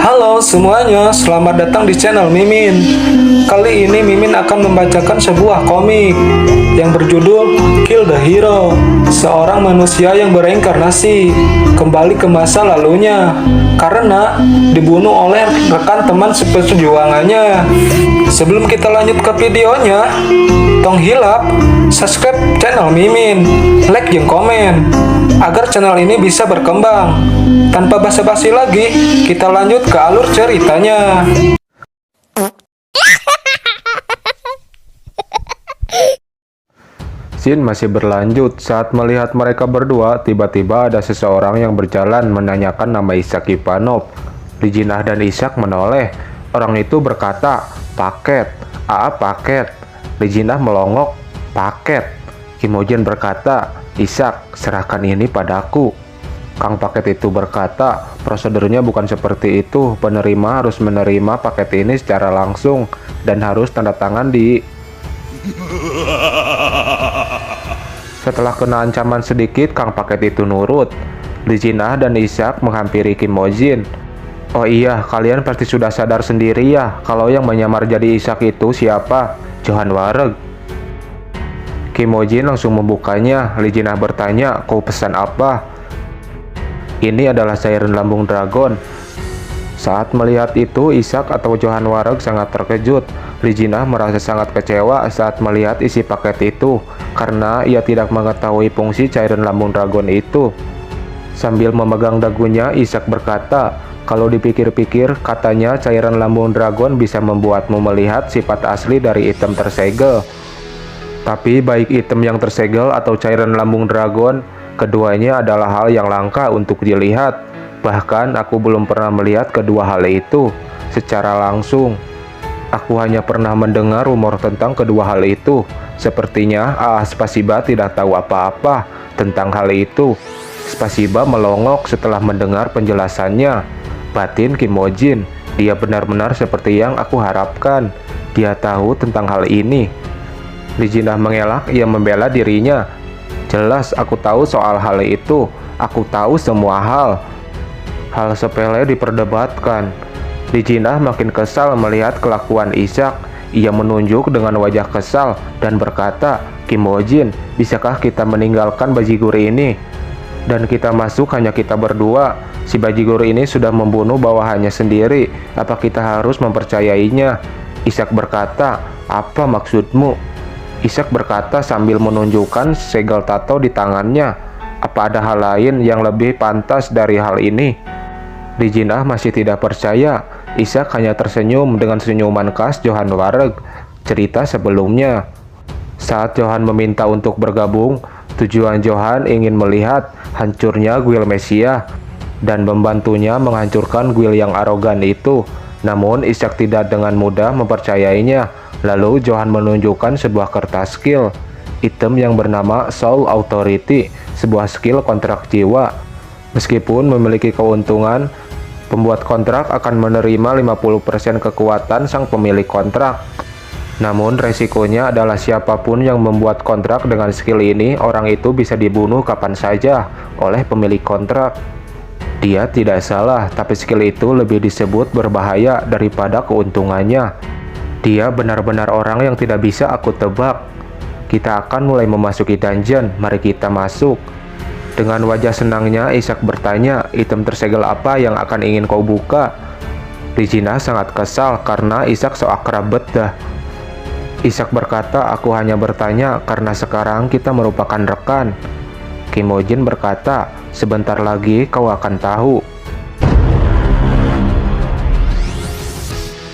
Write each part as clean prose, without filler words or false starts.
Halo semuanya, selamat datang di channel Mimin. Kali ini Mimin akan membacakan sebuah komik yang berjudul Kill the Hero. Seorang manusia yang bereinkarnasi kembali ke masa lalunya karena dibunuh oleh rekan teman seperjuangannya. Sebelum kita lanjut ke videonya, tong hilap, subscribe channel Mimin, like dan komen agar channel ini bisa berkembang. Tanpa basa-basi lagi, kita lanjut ke alur ceritanya. Scene masih berlanjut saat melihat mereka berdua, tiba-tiba ada seseorang yang berjalan menanyakan nama Ishak Ivanov. Lijinah dan Ishak menoleh. Orang itu berkata, "Paket, paket." Lijinah melongok, "Paket." Kimojin berkata, "Ishak, serahkan ini padaku." Kang paket itu berkata, "Prosedurnya bukan seperti itu. Penerima harus menerima paket ini secara langsung dan harus tanda tangan di..." Setelah kena ancaman sedikit, Kang paket itu nurut. Lijinah dan Ishak menghampiri Kimojin. "Oh iya, kalian pasti sudah sadar sendiri ya, kalau yang menyamar jadi Ishak itu siapa? Johan Wareg." Kimojin langsung membukanya. Lijinah bertanya, "Kau pesan apa?" "Ini adalah cairan lambung dragon." Saat melihat itu, Ishak atau Johan Wareg sangat terkejut. Lijinah merasa sangat kecewa saat melihat isi paket itu, karena ia tidak mengetahui fungsi cairan lambung dragon itu. Sambil memegang dagunya, Ishak berkata, "Kalau dipikir-pikir, katanya cairan lambung dragon bisa membuatmu melihat sifat asli dari item tersegel. Tapi baik item yang tersegel atau cairan lambung dragon, keduanya adalah hal yang langka untuk dilihat. Bahkan aku belum pernah melihat kedua hal itu secara langsung. Aku hanya pernah mendengar rumor tentang kedua hal itu. Sepertinya Spasiba tidak tahu apa-apa tentang hal itu." Spasiba melongok setelah mendengar penjelasannya. Batin Kimojin, dia benar-benar seperti yang aku harapkan. Dia tahu tentang hal ini. Lijinah mengelak, ia membela dirinya. "Jelas aku tahu soal hal itu. Aku tahu semua hal. Hal sepele diperdebatkan." Lijinah makin kesal melihat kelakuan Ishak. Ia menunjuk dengan wajah kesal dan berkata, "Kimojin, bisakah kita meninggalkan bajigur ini? Dan kita masuk hanya kita berdua. Si bajigur ini sudah membunuh bawahannya sendiri. Apa kita harus mempercayainya?" Ishak berkata, "Apa maksudmu?" Ishak berkata sambil menunjukkan segel tato di tangannya, "Apa ada hal lain yang lebih pantas dari hal ini?" Lijinah masih tidak percaya. Ishak hanya tersenyum dengan senyuman khas Johan Wareg. Cerita sebelumnya, saat Johan meminta untuk bergabung, tujuan Johan ingin melihat hancurnya guild Mesia dan membantunya menghancurkan guild yang arogan itu. Namun Ishak tidak dengan mudah mempercayainya. Lalu Johan menunjukkan sebuah kertas skill, item yang bernama Soul Authority, sebuah skill kontrak jiwa. Meskipun memiliki keuntungan, pembuat kontrak akan menerima 50% kekuatan sang pemilik kontrak. Namun resikonya adalah siapapun yang membuat kontrak dengan skill ini, orang itu bisa dibunuh kapan saja oleh pemilik kontrak. Dia tidak salah, tapi skill itu lebih disebut berbahaya daripada keuntungannya. Dia benar-benar orang yang tidak bisa aku tebak. Kita akan mulai memasuki dungeon, mari kita masuk." Dengan wajah senangnya, Ishak bertanya, "Item tersegel apa yang akan ingin kau buka?" Lijinah sangat kesal karena Ishak so akrab bedah. Ishak berkata, "Aku hanya bertanya karena sekarang kita merupakan rekan." Kimojin berkata, "Sebentar lagi kau akan tahu."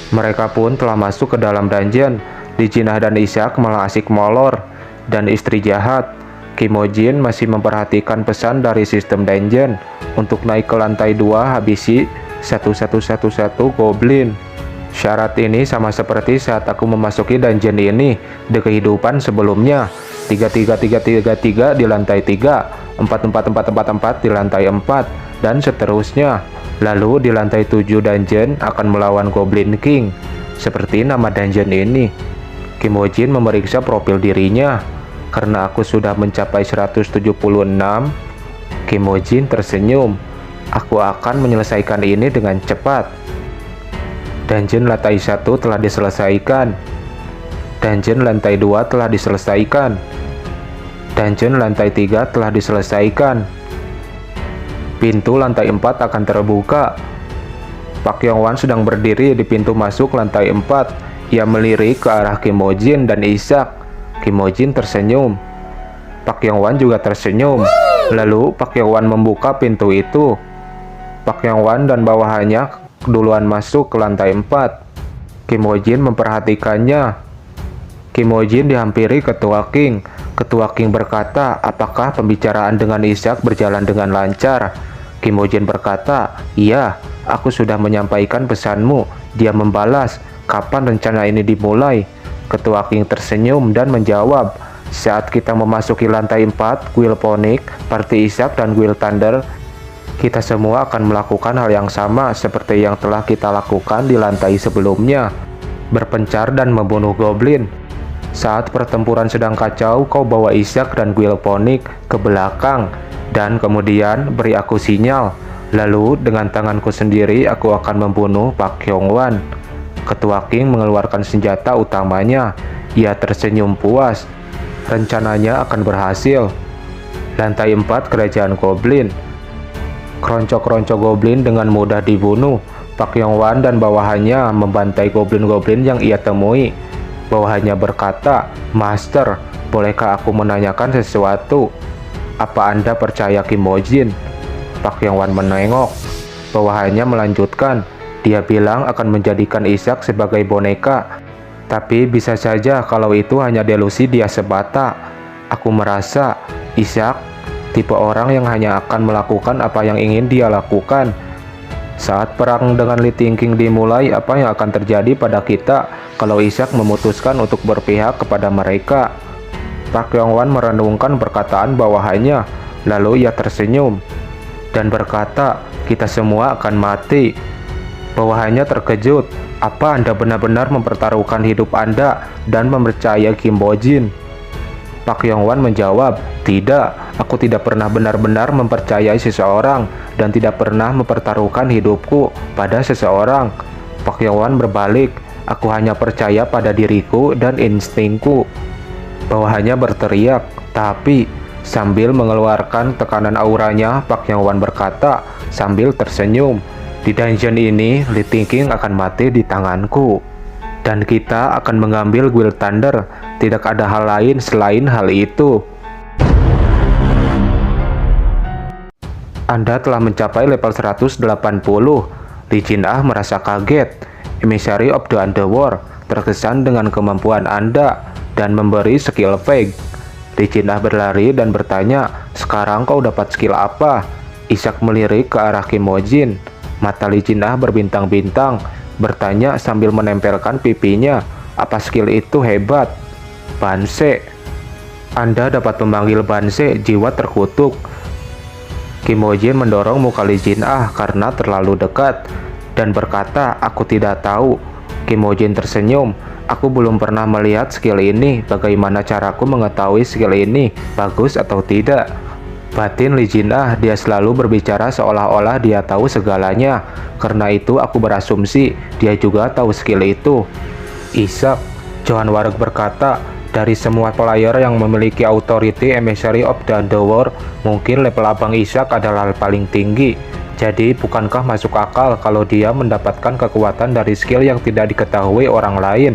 Mereka pun telah masuk ke dalam dungeon. Lijinah dan Ishak malah asik molor dan istri jahat. Kimojin masih memperhatikan pesan dari sistem dungeon. Untuk naik ke lantai 2, habisi 1111 goblin. Syarat ini sama seperti saat aku memasuki dungeon ini di kehidupan sebelumnya. 33333 di lantai 3, 44444 di lantai 4, dan seterusnya. Lalu di lantai 7 dungeon akan melawan Goblin King. Seperti nama dungeon ini. Kimojin memeriksa profil dirinya. Karena aku sudah mencapai 176, Kimojin tersenyum. "Aku akan menyelesaikan ini dengan cepat." Dungeon lantai 1 telah diselesaikan. Dungeon lantai 2 telah diselesaikan. Dungeon lantai 3 telah diselesaikan. Pintu lantai 4 akan terbuka. Pak Yongwan sedang berdiri di pintu masuk lantai 4. Ia melirik ke arah Kim Ho Jin dan Ishak. Kim Ho Jin tersenyum. Pak Yongwan juga tersenyum. Lalu Pak Yongwan membuka pintu itu. Pak Yongwan dan bawahannya duluan masuk ke lantai 4. Kim Ho Jin memperhatikannya. Kim Ho Jin dihampiri Ketua King. Ketua King berkata, apakah pembicaraan dengan Ishak berjalan dengan lancar? Kim Ho Jin berkata, iya, aku sudah menyampaikan pesanmu. Dia membalas, kapan rencana ini dimulai? Ketua King tersenyum dan menjawab, saat kita memasuki lantai 4, Guild Phoenix, Party Ishak, dan Guild Thunder, kita semua akan melakukan hal yang sama seperti yang telah kita lakukan di lantai sebelumnya, berpencar dan membunuh goblin. Saat pertempuran sedang kacau, kau bawa Ishak dan Guild Phoenix ke belakang, dan kemudian beri aku sinyal. Lalu dengan tanganku sendiri aku akan membunuh Pak Yongwan. Ketua King mengeluarkan senjata utamanya. Ia tersenyum puas. Rencananya akan berhasil. Lantai 4 Kerajaan Goblin. Keroncong-keroncong goblin dengan mudah dibunuh. Pak Yongwan dan bawahannya membantai goblin-goblin yang ia temui. Bawahannya berkata, Master, bolehkah aku menanyakan sesuatu? Apa Anda percaya Kim Ho Jin? Pak Yongwan menengok. Bawahannya melanjutkan, dia bilang akan menjadikan Ishak sebagai boneka. Tapi bisa saja kalau itu hanya delusi dia semata. Aku merasa Ishak tipe orang yang hanya akan melakukan apa yang ingin dia lakukan. Saat perang dengan Li Tingking dimulai, apa yang akan terjadi pada kita kalau Ishak memutuskan untuk berpihak kepada mereka? Pak Yongwan merenungkan perkataan bawahannya, lalu ia tersenyum dan berkata, kita semua akan mati. Bawahannya terkejut, apa Anda benar-benar mempertaruhkan hidup Anda dan mempercayai Kim Ho Jin? Pak Yongwan menjawab, tidak, aku tidak pernah benar-benar mempercayai seseorang dan tidak pernah mempertaruhkan hidupku pada seseorang. Pak Yongwan berbalik, aku hanya percaya pada diriku dan instingku. Bawahannya berteriak, tapi sambil mengeluarkan tekanan auranya, Pak Yongwan berkata sambil tersenyum, di dungeon ini Li Tingking akan mati di tanganku. Dan kita akan mengambil Guild Thunder. Tidak ada hal lain selain hal itu. Anda telah mencapai level 180. Li Jinah merasa kaget. Emissary of the Underworld terkesan dengan kemampuan Anda dan memberi skill fake. Li Jinah berlari dan bertanya, sekarang kau dapat skill apa? Ishak melirik ke arah Kim Ho Jin. Mata Li Jinah berbintang-bintang, bertanya sambil menempelkan pipinya, apa skill itu hebat? Banse. Anda dapat memanggil Banse, jiwa terkutuk. Kim Ho Jin mendorong muka Li Jinah karena terlalu dekat dan berkata, aku tidak tahu. Kim Ho Jin tersenyum, aku belum pernah melihat skill ini, bagaimana caraku mengetahui skill ini bagus atau tidak? Batin Li Jinah, dia selalu berbicara seolah-olah dia tahu segalanya. Karena itu aku berasumsi dia juga tahu skill itu. Ishak, Johan Wareg berkata, dari semua player yang memiliki authority Emissary of the Underworld, mungkin level Abang Ishak adalah paling tinggi. Jadi bukankah masuk akal kalau dia mendapatkan kekuatan dari skill yang tidak diketahui orang lain?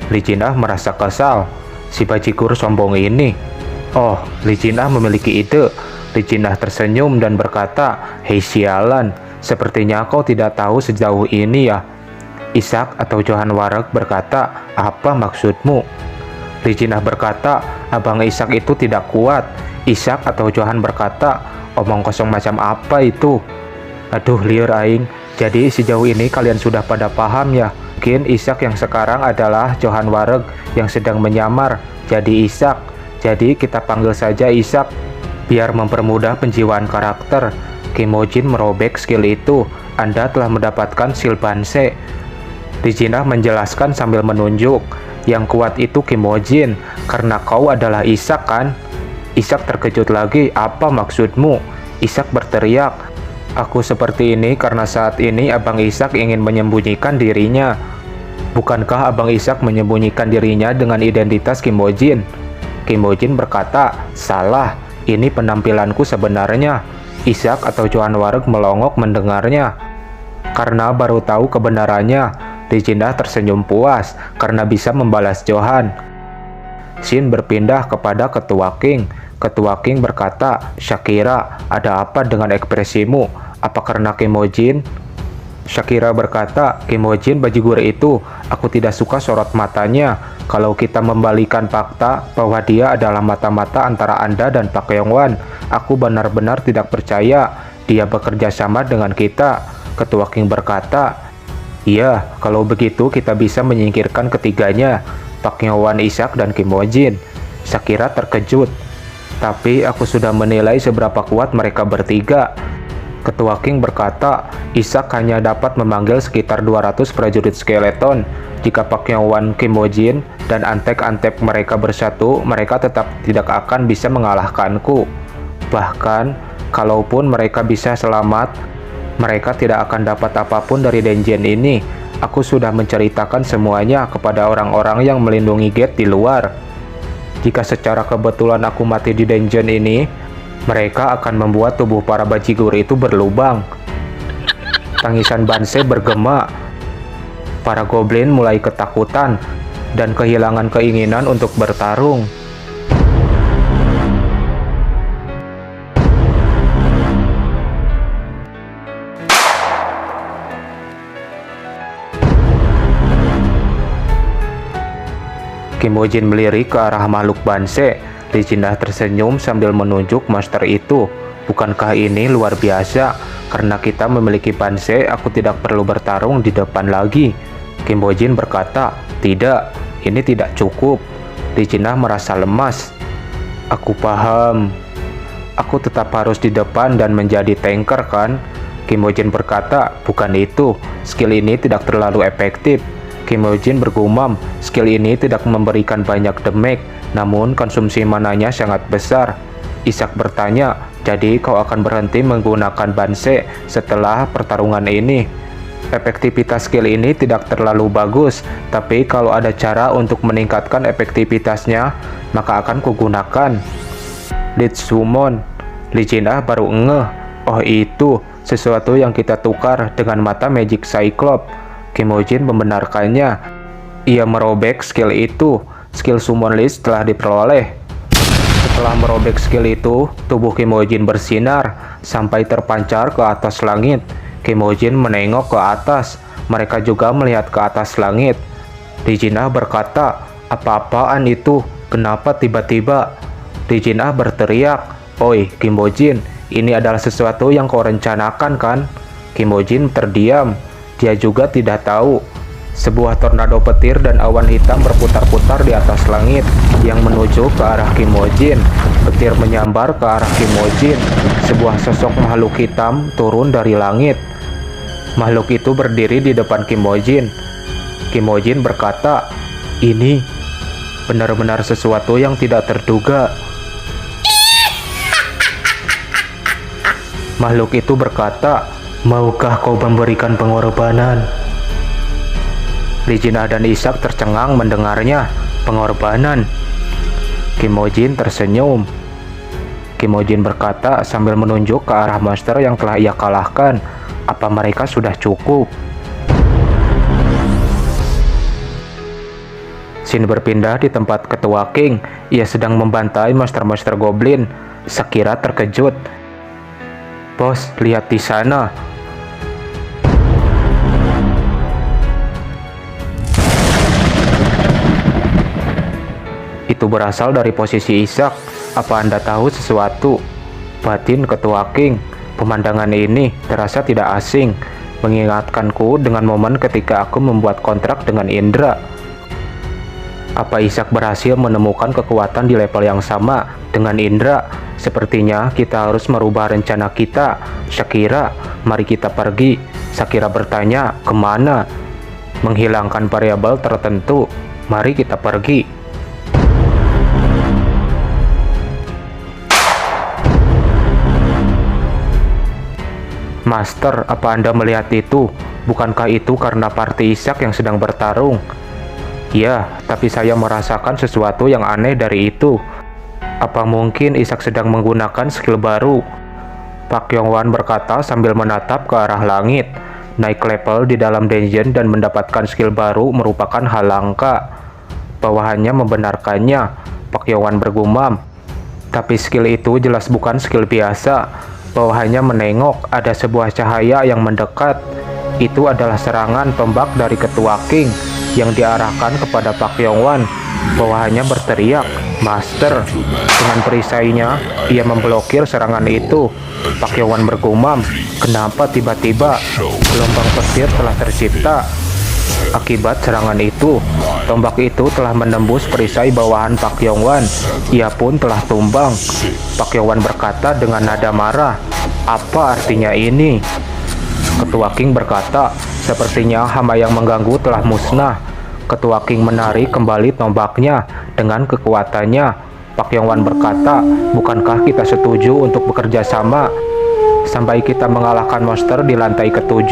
Li Jinah merasa kesal. Si bajigur sombong ini. Oh, Li Jinah memiliki ide. Li Jinah tersenyum dan berkata, hei sialan, sepertinya kau tidak tahu sejauh ini ya. Ishak atau Johan Wareg berkata, apa maksudmu? Li Jinah berkata, Abang Ishak itu tidak kuat. Ishak atau Johan berkata, omong kosong macam apa itu? Aduh liur aing, jadi sejauh ini kalian sudah pada paham ya. Mungkin Ishak yang sekarang adalah Johan Wareg yang sedang menyamar jadi Ishak. Jadi kita panggil saja Ishak. Biar mempermudah penjiwaan karakter, Kim Ho Jin merobek skill itu. Anda telah mendapatkan skill Banse. Li Jinah menjelaskan sambil menunjuk. Yang kuat itu Kim Ho Jin, karena kau adalah Ishak kan? Ishak terkejut lagi, apa maksudmu? Ishak berteriak, Aku seperti ini karena saat ini Abang Ishak ingin menyembunyikan dirinya. Bukankah Abang Ishak menyembunyikan dirinya dengan identitas Kim Bo Jin? Kim Bo Jin berkata, salah, ini penampilanku sebenarnya. Ishak atau Johan Wareg melongok mendengarnya. Karena baru tahu kebenarannya, Lee Jin-ah tersenyum puas karena bisa membalas Johan. Shin berpindah kepada Ketua King. Ketua King berkata, Shakira, ada apa dengan ekspresimu? Apa karena Kim Bo Jin? Shakira berkata, Kim Bo Jin bajigur itu, aku tidak suka sorot matanya. Kalau kita membalikan fakta bahwa dia adalah mata-mata antara Anda dan Pak Yong-wan, aku benar-benar tidak percaya dia bekerja sama dengan kita. Ketua King berkata, iya, kalau begitu kita bisa menyingkirkan ketiganya, Pak Yong-wan, Ishak, dan Kim Bo Jin. Shakira terkejut. Tapi aku sudah menilai seberapa kuat mereka bertiga. Ketua King berkata, Ishak hanya dapat memanggil sekitar 200 prajurit skeleton. Jika Pak Yong-wan, Kim Bo Jin, dan Antek-Antek mereka bersatu, mereka tetap tidak akan bisa mengalahkanku. Bahkan, kalaupun mereka bisa selamat, mereka tidak akan dapat apapun dari dungeon ini. Aku sudah menceritakan semuanya kepada orang-orang yang melindungi gate di luar. Jika secara kebetulan aku mati di dungeon ini, mereka akan membuat tubuh para bajigur itu berlubang. Tangisan Banse bergema. Para goblin mulai ketakutan dan kehilangan keinginan untuk bertarung. Kim Bo Jin melirik ke arah makhluk Banse. Lee Jin-ah tersenyum sambil menunjuk master itu. Bukankah ini luar biasa? Karena kita memiliki Banse, aku tidak perlu bertarung di depan lagi. Kim Bo Jin berkata, tidak, ini tidak cukup. Lee Jin-ah merasa lemas. Aku paham. Aku tetap harus di depan dan menjadi tanker kan? Kim Bo Jin berkata, bukan itu. Skill ini tidak terlalu efektif. Kim Bo Jin bergumam, skill ini tidak memberikan banyak damage, namun konsumsi mananya sangat besar. Ishak bertanya, jadi kau akan berhenti menggunakan Banse setelah pertarungan ini? Efektivitas skill ini tidak terlalu bagus, tapi kalau ada cara untuk meningkatkan efektivitasnya, maka akan kugunakan. Lead Summon. Lee Jin-ah baru ngeh, oh itu, sesuatu yang kita tukar dengan mata Magic Cyclops. Kim Bo Jin membenarkannya. Ia merobek skill itu. Skill Summon List telah diperoleh. Setelah merobek skill itu, tubuh Kim Bo Jin bersinar sampai terpancar ke atas langit. Kim Bo Jin menengok ke atas. Mereka juga melihat ke atas langit. Lee Jin-ah berkata, apa-apaan itu? Kenapa tiba-tiba? Lee Jin-ah berteriak, oi Kim Bo Jin, ini adalah sesuatu yang kau rencanakan kan? Kim Bo Jin terdiam. Dia juga tidak tahu. Sebuah tornado petir dan awan hitam berputar-putar di atas langit yang menuju ke arah Kim Bo Jin. Petir menyambar ke arah Kim Bo Jin. Sebuah sosok makhluk hitam turun dari langit. Makhluk itu berdiri di depan Kim Bo Jin. Kim Bo Jin berkata, ini benar-benar sesuatu yang tidak terduga. Makhluk itu berkata, maukah kau memberikan pengorbanan? Lee Jin-ah dan Ishak tercengang mendengarnya. Pengorbanan. Kim Bo Jin tersenyum. Kim Bo Jin berkata sambil menunjuk ke arah monster yang telah ia kalahkan. Apa mereka sudah cukup? Shin berpindah di tempat Ketua King. Ia sedang membantai monster-monster goblin. Shakira terkejut. Bos, lihat di sana. Itu berasal dari posisi Ishak. Apa Anda tahu sesuatu? Batin Ketua King. Pemandangan ini terasa tidak asing, mengingatkanku dengan momen ketika aku membuat kontrak dengan Indra. Apa Ishak berhasil menemukan kekuatan di level yang sama dengan Indra? Sepertinya kita harus merubah rencana kita. Shakira, mari kita pergi. Shakira bertanya, kemana? Menghilangkan variabel tertentu. Mari kita pergi. Master, apa Anda melihat itu? Bukankah itu karena party Ishak yang sedang bertarung? Ya, tapi saya merasakan sesuatu yang aneh dari itu. Apa mungkin Ishak sedang menggunakan skill baru? Pak Yongwan berkata sambil menatap ke arah langit. Naik level di dalam dungeon dan mendapatkan skill baru merupakan hal langka. Bawahannya membenarkannya. Pak Yongwan bergumam. Tapi skill itu jelas bukan skill biasa. Bawahannya menengok, ada sebuah cahaya yang mendekat. Itu adalah serangan tombak dari Ketua King yang diarahkan kepada Pak Yongwan. Bawahannya berteriak, "Master!" Dengan perisainya, ia memblokir serangan itu. Pak Yongwan bergumam, kenapa tiba-tiba gelombang petir telah tercipta? Akibat serangan itu, tombak itu telah menembus perisai bawahan Pak Yongwan. Ia pun telah tumbang. Pak Yongwan berkata dengan nada marah, "Apa artinya ini?" Ketua King berkata, "Sepertinya hama yang mengganggu telah musnah." Ketua King menarik kembali tombaknya dengan kekuatannya. Pak Yongwan berkata, "Bukankah kita setuju untuk bekerja sama sampai kita mengalahkan monster di lantai ke-7?"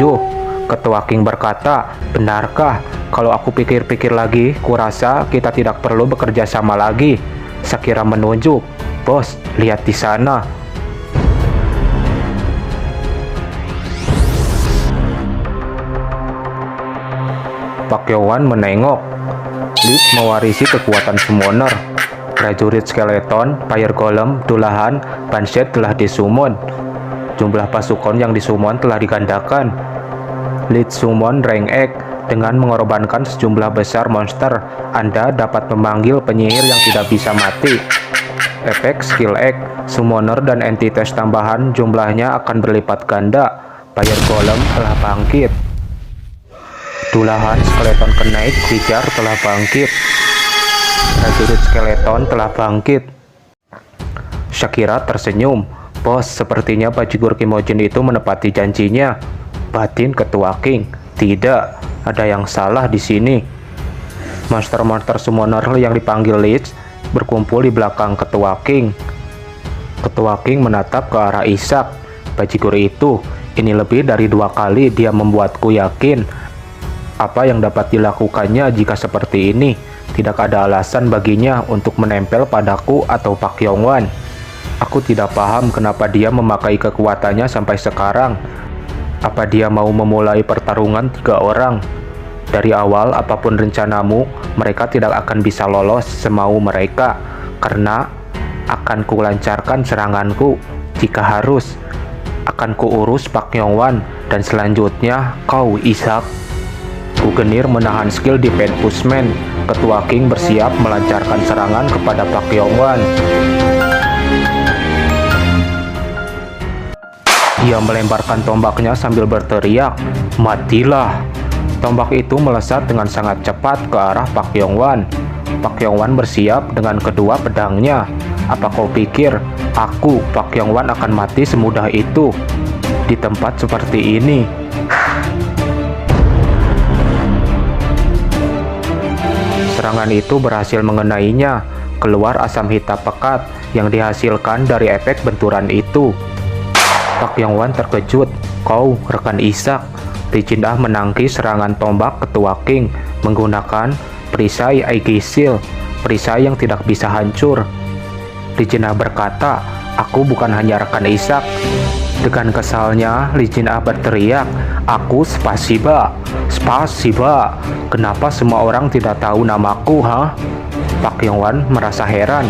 Ketua King berkata, "Benarkah? Kalau aku pikir-pikir lagi, kurasa kita tidak perlu bekerja sama lagi." Shakira menunjuk, "Bos, lihat di sana." Pak Yongwan menengok. Lich mewarisi kekuatan summoner. Prajurit skeleton, fire golem, Dullahan, Bansheed telah disummon. Jumlah pasukan yang disummon telah digandakan. Lich summon rank X. Dengan mengorbankan sejumlah besar monster, Anda dapat memanggil penyihir yang tidak bisa mati. Efek skill X, summoner dan entitas tambahan jumlahnya akan berlipat ganda. Fire golem telah bangkit. Dullahan skeleton kenaik Creature telah bangkit. Prajurit skeleton telah bangkit. Shakira tersenyum. "Bos, sepertinya Bajigur Kimojin itu menepati janjinya." Batin Ketua King, "Tidak, ada yang salah di sini." Monster-monster summoner yang dipanggil Lich berkumpul di belakang Ketua King. Ketua King menatap ke arah Ishak. "Bajigur itu, ini lebih dari 2 kali dia membuatku yakin. Apa yang dapat dilakukannya jika seperti ini? Tidak ada alasan baginya untuk menempel padaku atau Pak Yongwan. Aku tidak paham kenapa dia memakai kekuatannya sampai sekarang. Apa dia mau memulai pertarungan 3 orang? Dari awal, apapun rencanamu, mereka tidak akan bisa lolos semau mereka, karena akan kulancarkan seranganku. Jika harus, akan kuurus Pak Yongwan, dan selanjutnya kau, Ishak." Gugenir menahan skill Defense Pushman. Ketua King bersiap melancarkan serangan kepada Pak Yongwan. Ia melemparkan tombaknya sambil berteriak, "Matilah!" Tombak itu melesat dengan sangat cepat ke arah Pak Yongwan. Pak Yongwan bersiap dengan kedua pedangnya. "Apa kau pikir aku, Pak Yongwan, akan mati semudah itu di tempat seperti ini?" Serangan itu berhasil mengenainya. Keluar asam hitam pekat yang dihasilkan dari efek benturan itu. Pak Yongwan terkejut. "Kau, rekan Ishak." Licin Ah menangkis serangan tombak Ketua King menggunakan perisai Aegis, perisai yang tidak bisa hancur. Licin Ah berkata, "Aku bukan hanya rekan Ishak." Dengan kesalnya, Licin Ah berteriak, "Aku Spasiba. Spasiba. Kenapa semua orang tidak tahu namaku, ha?" Pak Yongwan merasa heran.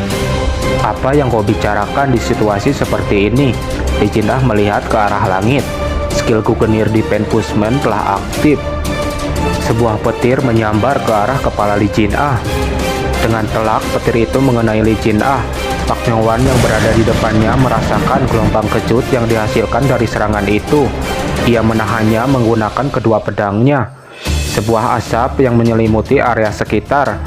"Apa yang kau bicarakan di situasi seperti ini?" Licin Ah melihat ke arah langit. Skill Gugenir Defense Pushman telah aktif. Sebuah petir menyambar ke arah kepala Licin Ah. Dengan telak, petir itu mengenai Licin Ah. Pak Yongwan yang berada di depannya merasakan gelombang kejut yang dihasilkan dari serangan itu. Ia menahannya menggunakan kedua pedangnya. Sebuah asap yang menyelimuti area sekitar.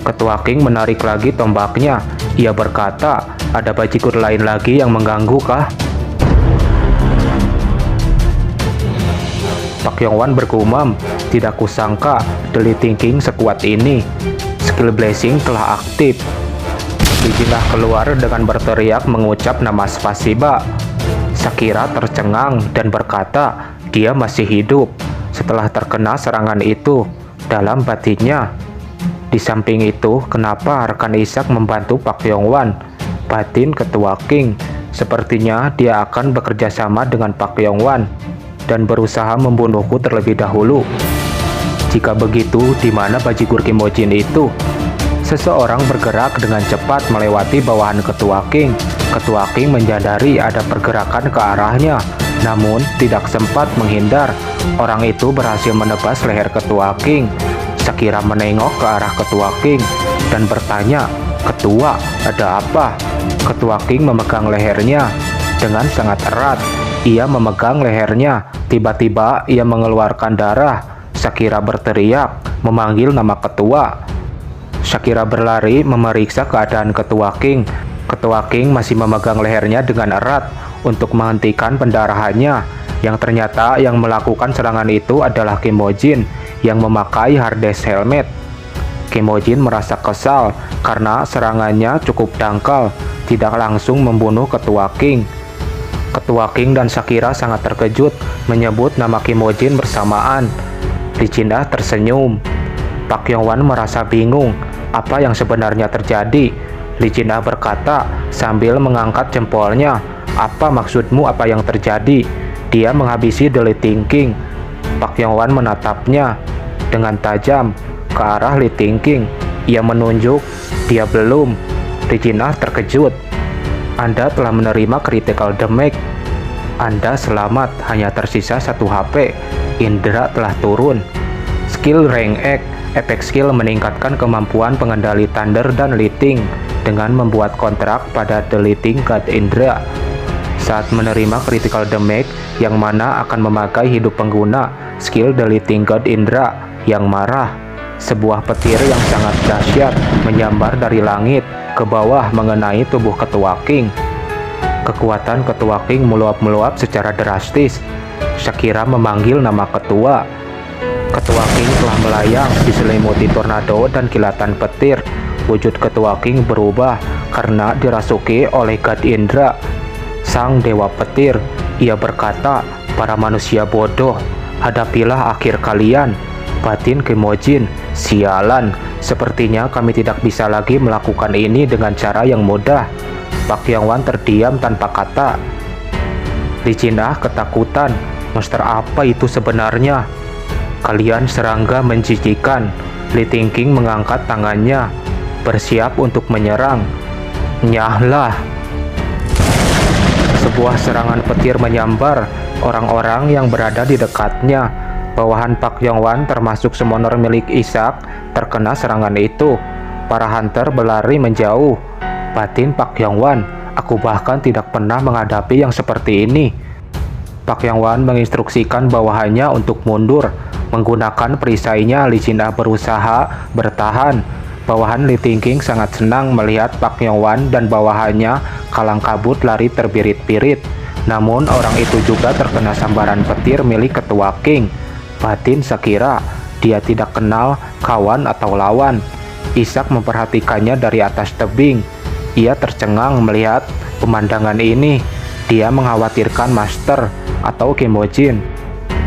Ketua King menarik lagi tombaknya. Ia berkata, "Ada bajigur lain lagi yang mengganggu kah?" Pak Yongwan bergumam, "Tidak kusangka Deleting King sekuat ini." Skill Blessing telah aktif. Licin Ah keluar dengan berteriak mengucap nama Spasiba. Shakira tercengang dan berkata dia masih hidup setelah terkena serangan itu. Dalam batinnya, di samping itu, kenapa rekan Ishak membantu Pak Yong-wan? Batin Ketua King, sepertinya dia akan bekerja sama dengan Pak Yong-wan dan berusaha membunuhku terlebih dahulu. Jika begitu, di mana bajigur Kim Ho Jin itu? Seseorang bergerak dengan cepat melewati bawahan Ketua King. Ketua King menyadari ada pergerakan ke arahnya, namun tidak sempat menghindar. Orang itu berhasil menebas leher Ketua King. Shakira menengok ke arah Ketua King dan bertanya, "Ketua, ada apa?" Ketua King memegang lehernya dengan sangat erat. Ia memegang lehernya. Tiba-tiba ia mengeluarkan darah. Shakira berteriak, memanggil nama Ketua. Shakira berlari memeriksa keadaan Ketua King. Ketua King masih memegang lehernya dengan erat untuk menghentikan pendarahannya. Yang ternyata yang melakukan serangan itu adalah Kim Ho Jin yang memakai Hades helmet. Kim Ho Jin merasa kesal karena serangannya cukup dangkal, tidak langsung membunuh Ketua King. Ketua King dan Shakira sangat terkejut menyebut nama Kim Ho Jin bersamaan. Lee Jin-ah tersenyum. Pak Yong-wan merasa bingung apa yang sebenarnya terjadi. Lee Jin-ah berkata sambil mengangkat jempolnya, "Apa maksudmu apa yang terjadi?" Dia menghabisi Deleting King. Pak Yong-wan menatapnya dengan tajam ke arah Lee King. Ia menunjuk, dia belum. Lee Jin-ah terkejut. "Anda telah menerima critical damage. Anda selamat, hanya tersisa 1 HP. Indra telah turun. Skill rank X, efek skill meningkatkan kemampuan pengendali Thunder dan Lighting dengan membuat kontrak pada Deleting God Indra. Saat menerima critical damage, yang mana akan memakai hidup pengguna skill Deleting God Indra yang marah. Sebuah petir yang sangat dahsyat menyambar dari langit ke bawah mengenai tubuh Ketua King. Kekuatan Ketua King meluap-meluap secara drastis. Shakira memanggil nama Ketua. Ketua King telah melayang diselimuti tornado dan kilatan petir. Wujud Ketua King berubah karena dirasuki oleh God Indra, sang dewa petir. Ia berkata, "Para manusia bodoh, hadapilah akhir kalian." Batin Kim Ho Jin, "Sialan, sepertinya kami tidak bisa lagi melakukan ini dengan cara yang mudah." Pak Yong-wan terdiam tanpa kata. Lee Jin-ah ketakutan. "Monster apa itu sebenarnya?" "Kalian serangga menjijikan." Lee King mengangkat tangannya, bersiap untuk menyerang. Nyahlah. Sebuah serangan petir menyambar orang-orang yang berada di dekatnya. Bawahan Pak Yong-wan termasuk summoner milik Ishak terkena serangan itu. Para hunter berlari menjauh. Batin Pak Yong-wan, "Aku bahkan tidak pernah menghadapi yang seperti ini." Pak Yong-wan menginstruksikan bawahannya untuk mundur. Menggunakan perisainya, Lee Jin-ah berusaha bertahan. Bawahan Lee King sangat senang melihat Pak Yong-wan dan bawahannya kalang kabut lari terbirit-birit. Namun orang itu juga terkena sambaran petir milik Ketua King. Batin Shakira, dia tidak kenal kawan atau lawan. Ishak memperhatikannya dari atas tebing. Ia tercengang melihat pemandangan ini. Dia mengkhawatirkan Master atau Kim Ho Jin.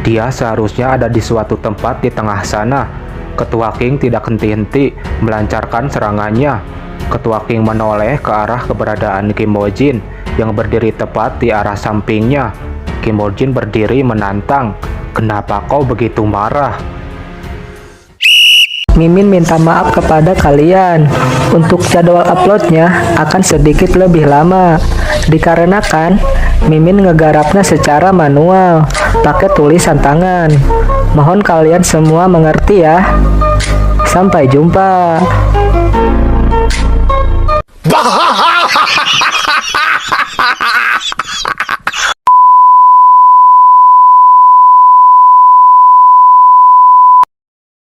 Dia seharusnya ada di suatu tempat di tengah sana. Ketua King tidak henti-henti melancarkan serangannya. Ketua King menoleh ke arah keberadaan Kim Ho Jin yang berdiri tepat di arah sampingnya. Kim Ho Jin berdiri menantang. "Kenapa kau begitu marah?" Mimin minta maaf kepada kalian. Untuk jadwal uploadnya akan sedikit lebih lama, dikarenakan Mimin ngegarapnya secara manual, pakai tulisan tangan. Mohon kalian semua mengerti ya. Sampai jumpa.